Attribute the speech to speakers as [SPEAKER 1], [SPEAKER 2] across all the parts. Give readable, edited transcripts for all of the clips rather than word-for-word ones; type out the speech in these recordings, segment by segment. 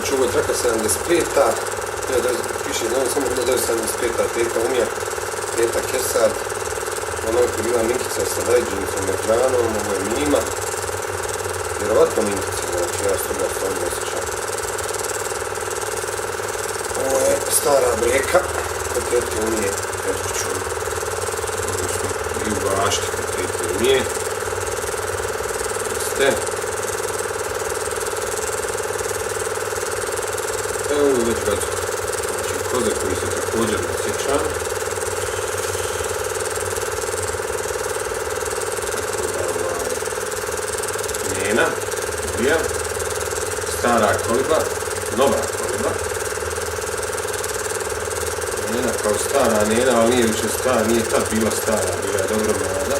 [SPEAKER 1] Znači ovo je traka 75-a, piše samo 1975-a, teta Umija, teta Kesad, ono je bila Minkica sa Dajđinicom Merđanom, ovo je Mima, vjerovatno Minkica, znači ja s toga stvarno ne sjećam. Ovo je stara breka, kod tete Umije, Petruću, odnosno i u bašti kod tete Umije. Jeste. Evo ovo već gacko. Znači koze koji se također ne sjećam. Njena, Ulija, stara koliba, nova koliba. Njena kao stara Njena, ali nije više stara, nije tad bila stara, bila je dobro mlada.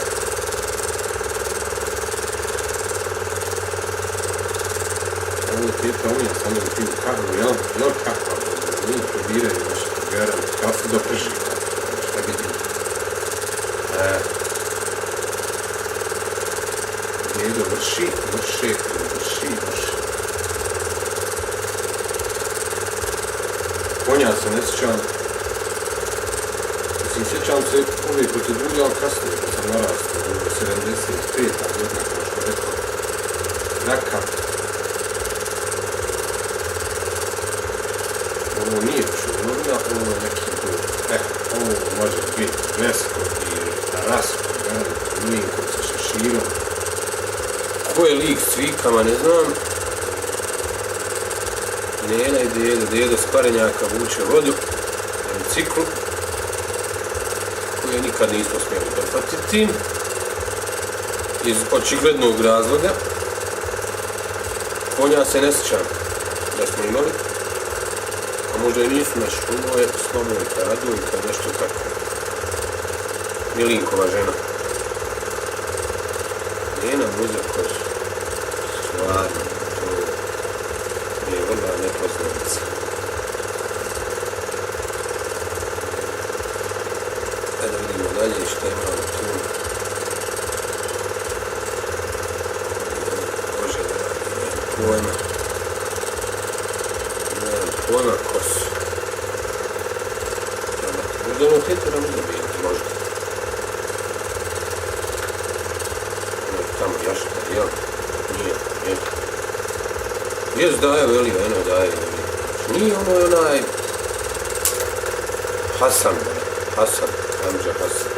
[SPEAKER 1] Ovo je teta Unija, samo da piju kahu, jel kakva, nije probiraju nešto, garam, kafu da prži, šta vidim. Djedo vrši. Konja se ne sjećam. Mislim, sjećam se ove procedure, ali kasnije da sam narastao, ovo je 75-a godina, kao što rekao. Raka. Ovo nije čulovina, ovo je neki dug. Ovo može biti Vesko i Tarasko, Milinko sa Šeširom. Ko je lik s cvikama, ne znam. Njena i dedo s parenjaka vuče vodu na biciklu, koje nikad nismo smjeli dohvatiti, iz očiglednog razloga. Konja se ne sjećam da smo imali, a možda i nisu naši, ovo je Slobojka, Radojka, nešto tako. Milinkova žena. Njena muza kož, stvarno, to je vrlo nepoznanica. Ajde vidimo dalje što imamo tu. Bože da radi, nemam pojma ko su. Možda ono tete nam uzabijeti, možda. Tamo jašta, jel? Nije. Jes daje, veli, eno daje, veli. Nije ono onaj... Hasan, Hamza Hasan.